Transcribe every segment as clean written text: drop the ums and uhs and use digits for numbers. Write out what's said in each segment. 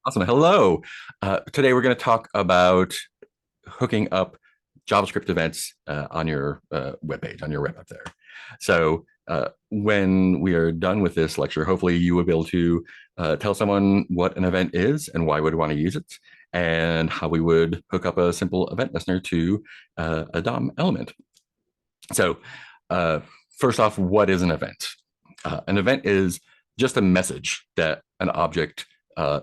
Awesome. Hello. Today we're going to talk about hooking up JavaScript events on your web page, on your web app there. So when we are done with this lecture, hopefully you will be able to tell someone what an event is and why we would want to use it, and how we would hook up a simple event listener to a DOM element. So first off, what is an event? An event is just a message that an object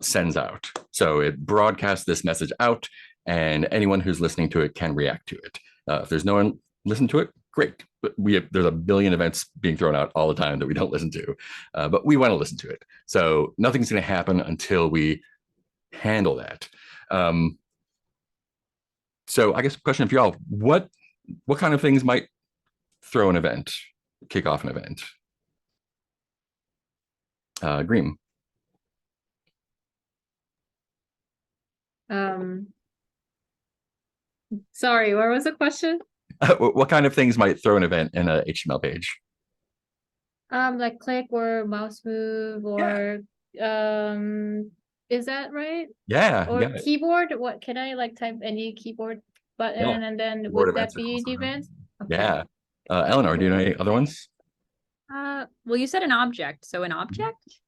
sends out. So it broadcasts this message out, and anyone who's listening to it can react to it. If there's no one listen to it, great. But there's a billion events being thrown out all the time that we don't listen to, but we want to listen to it. So nothing's going to happen until we handle that. So I guess the question for y'all, what kind of things might throw an event, kick off an event? Green. Sorry, where was the question? What kind of things might throw an event in a HTML page? Like click or mouse move or is that right? Yeah, Or you got it. keyboard? What can I like type any keyboard Yeah. button and then Keyboard would that events are be also the known. event? Okay. Yeah. Eleanor, do you know any other ones? Well, you said an object, so an object?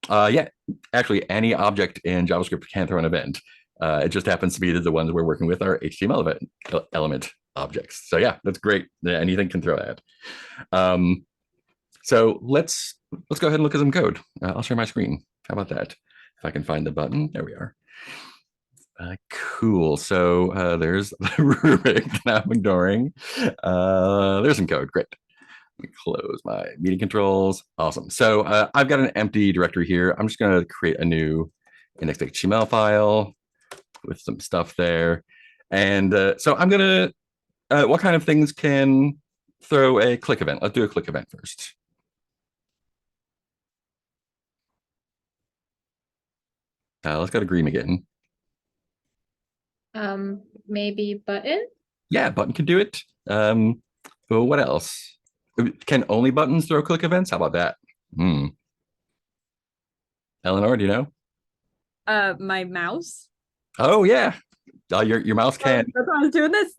Yeah, actually, any object in JavaScript can throw an event. It just happens to be that the ones we're working with are HTML event element objects. So yeah, that's great. Anything can throw that. So let's go ahead and look at some code. I'll share my screen. How about that? If I can find the button, there we are. Cool. So there's the rubric that I'm ignoring. There's some code. Great. Let me close my meeting controls. Awesome. So I've got an empty directory here. I'm just going to create a new index.html file with some stuff there. And so I'm going to, what kind of things can throw a click event? Let's do a click event first. Let's go to Green again. Maybe button? Yeah, button can do it. Well, what else? Can only buttons throw click events? How about that? Eleanor, do you know? My mouse. Oh yeah, your mouse can. That's why I was doing this.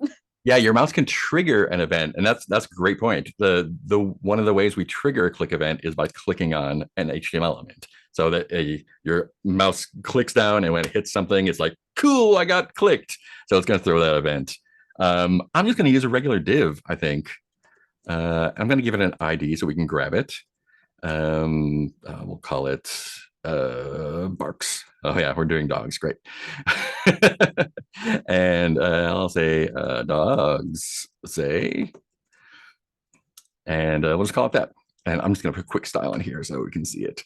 Yeah, your mouse can trigger an event, and that's a great point. The one of the ways we trigger a click event is by clicking on an HTML element, so that your mouse clicks down, and when it hits something, it's like, cool, I got clicked. So it's going to throw that event. I'm just going to use a regular div, I think. I'm going to give it an ID so we can grab it. We'll call it barks. Oh yeah, we're doing dogs. Great. And I'll say dogs say, and we'll just call it that. And I'm just going to put quick style in here so we can see it.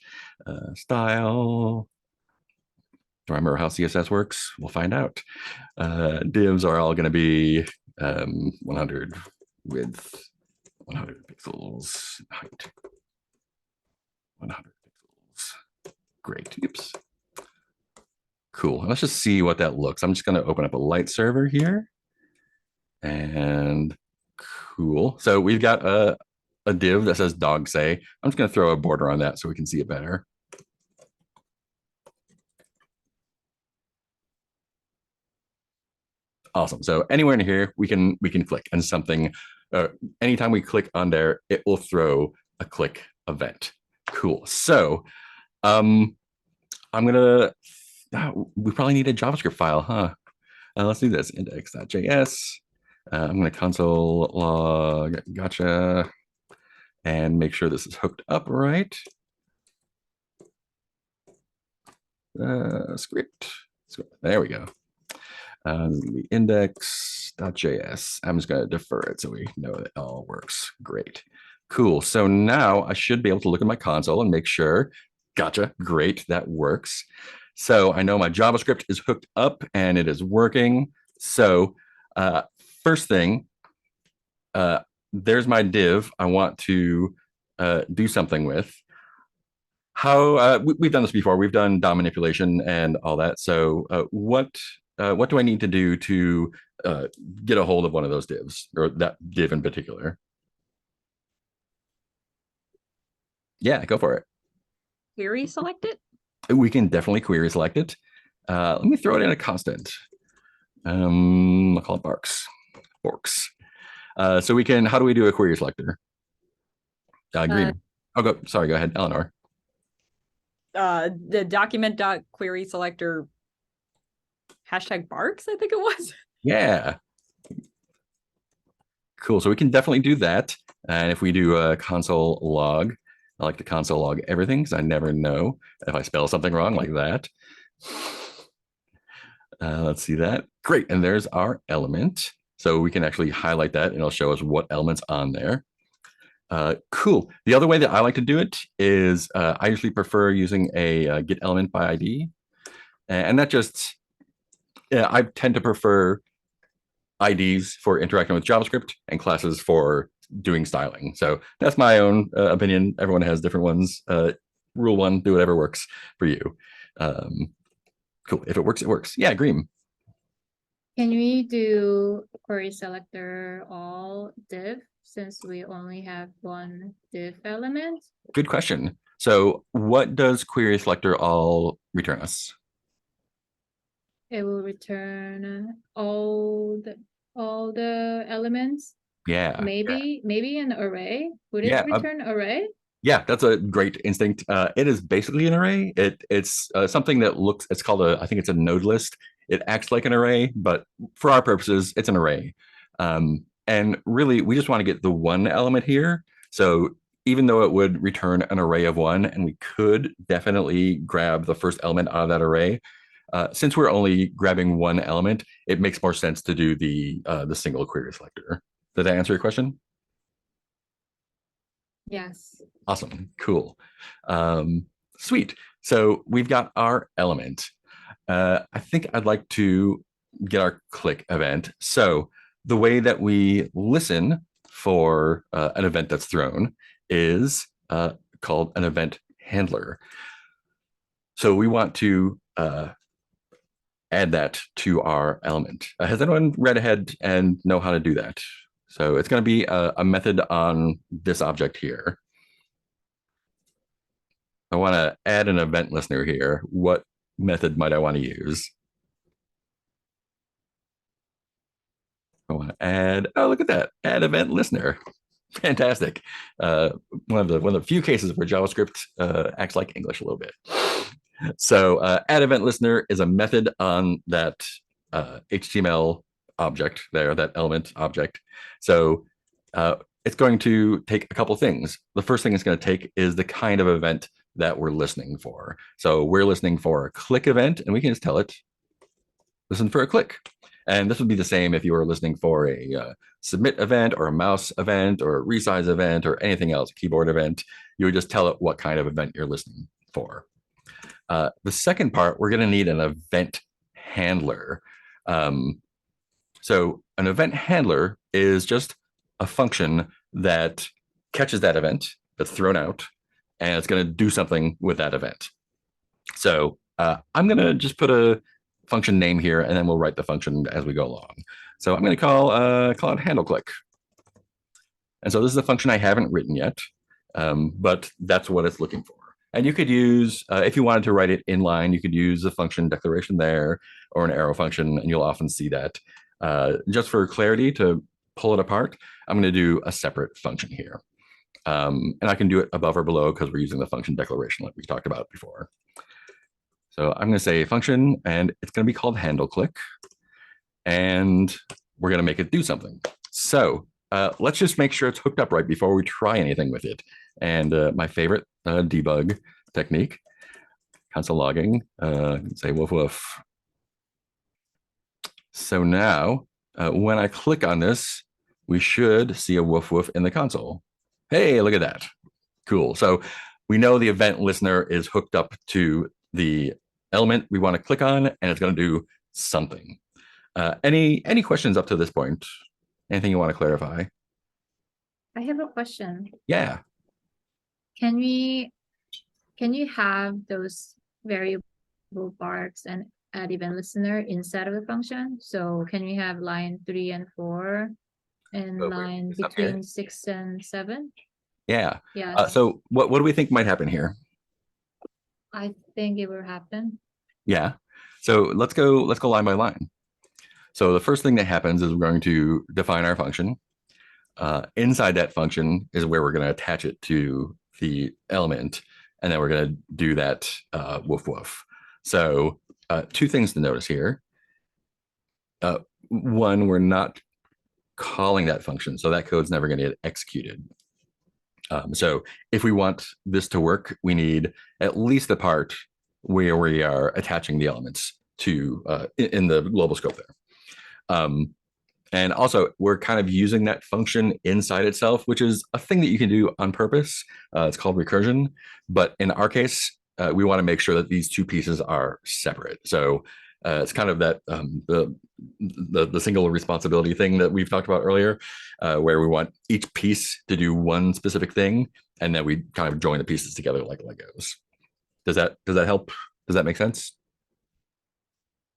Style. Do I remember how CSS works? We'll find out. Divs are all going to be 100 width, 100 pixels height, 100 pixels. Great. Oops. Cool. Let's just see what that looks. I'm just going to open up a light server here. And cool. So we've got a div that says dog say. I'm just going to throw a border on that so we can see it better. Awesome. So anywhere in here, we can click, and something, anytime we click on there, it will throw a click event. Cool. So I'm gonna, we probably need a JavaScript file, huh? Let's do this, index.js. I'm gonna console log gotcha, and make sure this is hooked up right. Script. There we go. The index.js. I'm just going to defer it so we know that it all works. Great. Cool. So now I should be able to look at my console and make sure. Gotcha. Great. That works. So I know my JavaScript is hooked up and it is working. So first thing, there's my div I want to do something with. How we've done this before. We've done DOM manipulation and all that. So what do I need to do to get a hold of one of those divs, or that div in particular? Yeah, go for it. Query select it? We can definitely query select it. Let me throw it in a constant. I'll call it Borks. So we can, how do we do a query selector? Green. Sorry, go ahead, Eleanor. The document.query selector #barks, I think it was. Yeah. Cool. So we can definitely do that. And if we do a console log, I like to console log everything because I never know if I spell something wrong like that. Let's see that. Great. And there's our element. So we can actually highlight that and it'll show us what element's on there. Cool. The other way that I like to do it is I usually prefer using a get element by ID. And that just, I tend to prefer IDs for interacting with JavaScript and classes for doing styling. So that's my own opinion. Everyone has different ones. Rule one, do whatever works for you. Cool. If it works, it works. Yeah, Green. Can we do query selector all div since we only have one div element? Good question. So what does query selector all return us? It will return all the elements. Yeah. Maybe an array. Would it Yeah, return array? Yeah, that's a great instinct. It is basically an array. It's something that looks, it's called I think it's a node list. It acts like an array, but for our purposes, it's an array. And really, we just want to get the one element here. So even though it would return an array of one, and we could definitely grab the first element out of that array, since we're only grabbing one element, it makes more sense to do the single query selector. Did that answer your question? Yes. Awesome. Cool. Sweet. So we've got our element. I think I'd like to get our click event. So the way that we listen for an event that's thrown is called an event handler. So we want to add that to our element. Has anyone read ahead and know how to do that? So it's going to be a method on this object here. I want to add an event listener here. What method might I want to use? I want to add, oh, look at that, add event listener. Fantastic. One of the few cases where JavaScript acts like English a little bit. So add event listener is a method on that HTML object there, that element object. So it's going to take a couple things. The first thing it's going to take is the kind of event that we're listening for. So we're listening for a click event, and we can just tell it, listen for a click. And this would be the same if you were listening for a submit event or a mouse event or a resize event or anything else, a keyboard event. You would just tell it what kind of event you're listening for. The second part, we're going to need an event handler. So an event handler is just a function that catches that event that's thrown out, and it's going to do something with that event. So I'm going to just put a function name here, and then we'll write the function as we go along. So I'm going to call it handle click. And so this is a function I haven't written yet, but that's what it's looking for. And you could use, if you wanted to write it inline, you could use a function declaration there or an arrow function, and you'll often see that. Just for clarity, to pull it apart, I'm going to do a separate function here. And I can do it above or below because we're using the function declaration like we talked about before. So I'm going to say function, and it's going to be called handle click. And we're going to make it do something. So let's just make sure it's hooked up right before we try anything with it. And my favorite debug technique, console logging, say woof woof. So now when I click on this, we should see a woof woof in the console. Hey, look at that. Cool. So we know the event listener is hooked up to the element we want to click on, and it's going to do something. Any questions up to this point? Anything you want to clarify? I have a question. Yeah. Can you have those variable barks and add event listener inside of the function? So can we have line 3 and 4 and line between 6 and 7? Yeah. Yes. So what do we think might happen here? I think it will happen. Yeah. So let's go line by line. So the first thing that happens is we're going to define our function. Inside that function is where we're going to attach it to the element, and then we're going to do that woof woof. So two things to notice here. One, we're not calling that function, so that code's never going to get executed. So if we want this to work, we need at least the part where we are attaching the elements to in the global scope there. And also, we're kind of using that function inside itself, which is a thing that you can do on purpose. It's called recursion. But in our case, we want to make sure that these two pieces are separate. So it's kind of that the single responsibility thing that we've talked about earlier, where we want each piece to do one specific thing, and then we kind of join the pieces together like Legos. Does that help? Does that make sense?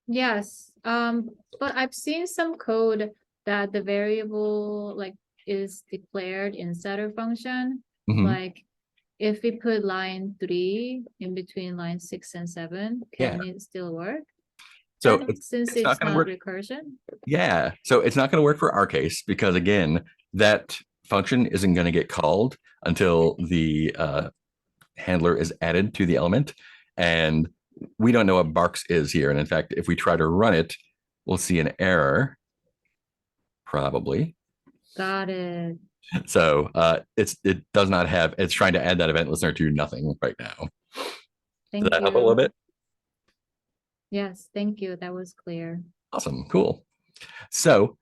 Yes. But I've seen some code that the variable like is declared inside a function. Mhm. Like if we put line 3 in between line 6 and 7, can it still work? So And since it's not it's gonna not work. recursion. Yeah. So it's not going to work for our case because, again, that function isn't going to get called until the handler is added to the element. And we don't know what barks is here. And in fact, if we try to run it, we'll see an error, probably. Got it. So it does not have, it's trying to add that event listener to nothing right now. Thank Does that help a you. little bit? Yes, thank you. That was clear. Awesome. Cool. So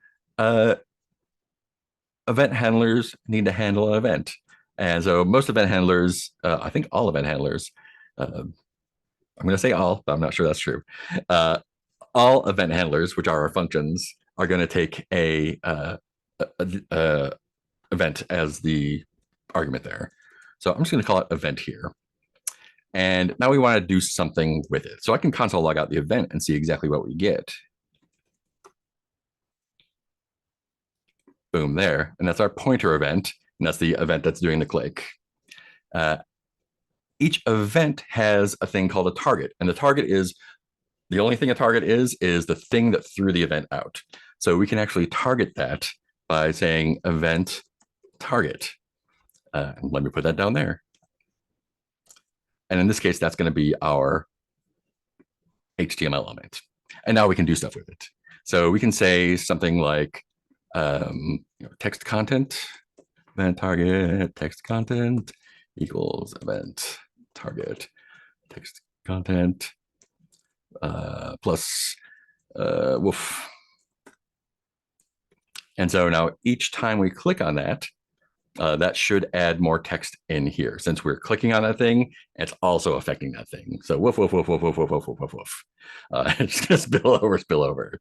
event handlers need to handle an event. And so most event handlers, I think all event handlers, I'm going to say all, but I'm not sure that's true. All event handlers, which are our functions, are going to take a event as the argument there. So I'm just going to call it event here. And now we want to do something with it. So I can console log out the event and see exactly what we get. Boom, there. And that's our pointer event. And that's the event that's doing the click. Each event has a thing called a target. And the target is, the only thing a target is the thing that threw the event out. So we can actually target that by saying event target. Let me put that down there. And in this case, that's going to be our HTML element. And now we can do stuff with it. So we can say something like text content, event target, text content equals event target, text content plus woof. And so now each time we click on that, that should add more text in here. Since we're clicking on that thing, it's also affecting that thing. So woof, woof, woof, woof, woof, woof, woof, woof, woof, woof. It's going to spill over.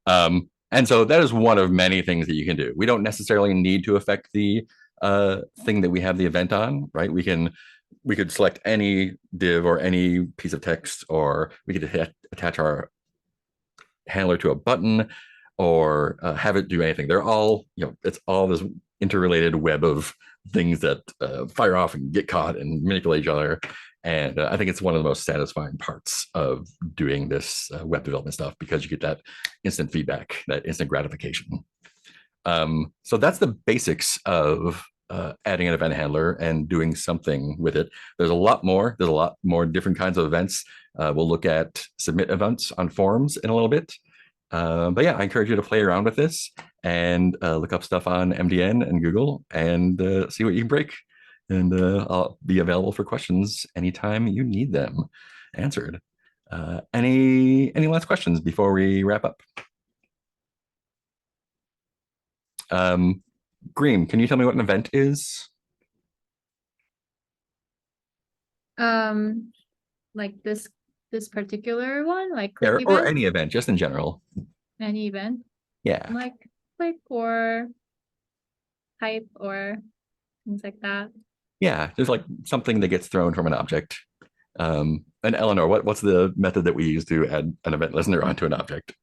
And so that is one of many things that you can do. We don't necessarily need to affect the thing that we have the event on, right? We could select any div or any piece of text, or we could attach our handler to a button or have it do anything. They're all, it's all this interrelated web of things that fire off and get caught and manipulate each other. And I think it's one of the most satisfying parts of doing this web development stuff, because you get that instant feedback, that instant gratification. So that's the basics of adding an event handler and doing something with it. There's a lot more. There's a lot more different kinds of events. We'll look at submit events on forums in a little bit. But yeah, I encourage you to play around with this and look up stuff on MDN and Google and see what you can break. And I'll be available for questions anytime you need them answered. Any last questions before we wrap up? Greem, can you tell me what an event is? Like this particular one, like Or event? any event, just in general. Any event? Yeah. Like click or type or things like that. Yeah, there's like something that gets thrown from an object. And Eleanor, what's the method that we use to add an event listener onto an object?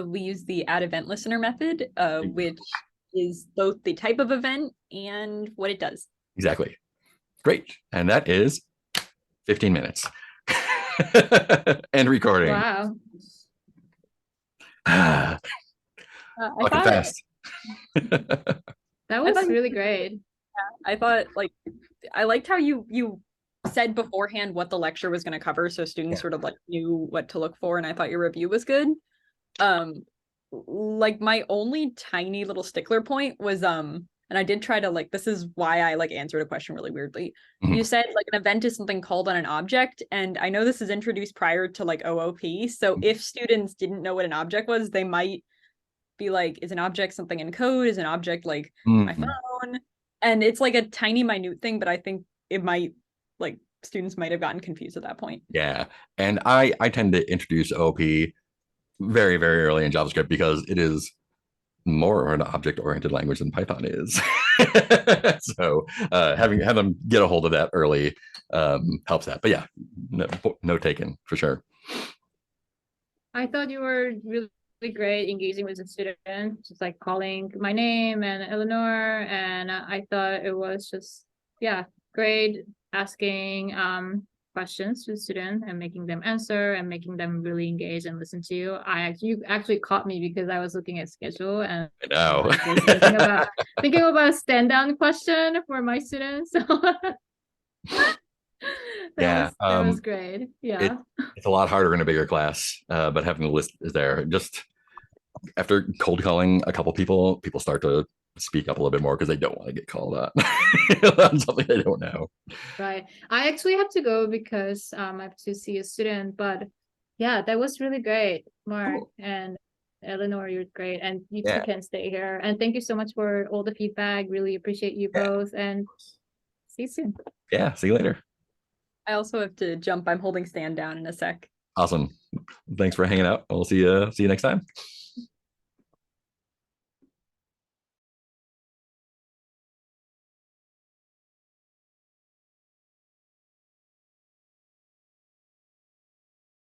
We use the add event listener method, which is both the type of event and what it does. Exactly. Great. And that is 15 minutes. And recording. Wow. Ah, I talking thought fast. That was thought you- really great. I thought like I liked how you said beforehand what the lecture was going to cover, so students Yeah. sort of like knew what to look for, and I thought your review was good. Like my only tiny little stickler point was and I did try to like this is why I like answered a question really weirdly. Mhm. You said like an event is something called on an object, and I know this is introduced prior to like OOP, so if students didn't know what an object was, they might be like, is an object something in code? Is an object like my Mhm. phone? And it's like a tiny minute thing, but I think it might like students might have gotten confused at that point. Yeah. And I tend to introduce OP very, very early in JavaScript because it is more an object-oriented language than Python is. So having have them get a hold of that early helps that. But yeah, no taken for sure. I thought you were really great engaging with the students, just like calling my name and Eleanor, and I thought it was just great asking questions to the student and making them answer and making them really engage and listen to you. You actually caught me because I was looking at schedule and I know. I was thinking about a stand down question for my students. Yeah, that was great. Yeah. It's a lot harder in a bigger class, but having the list is there. Just after cold calling a couple people start to speak up a little bit more because they don't want to get called out on something they don't know. Right. I actually have to go because I have to see a student, but yeah, that was really great, Mark. Cool. And Eleanor, you're great. And you Yeah. two can stay here. And thank you so much for all the feedback. Really appreciate you Yeah. both. And see you soon. Yeah, see you later. I also have to jump. I'm holding stand down in a sec. Awesome. Thanks for hanging out. We'll see you next time.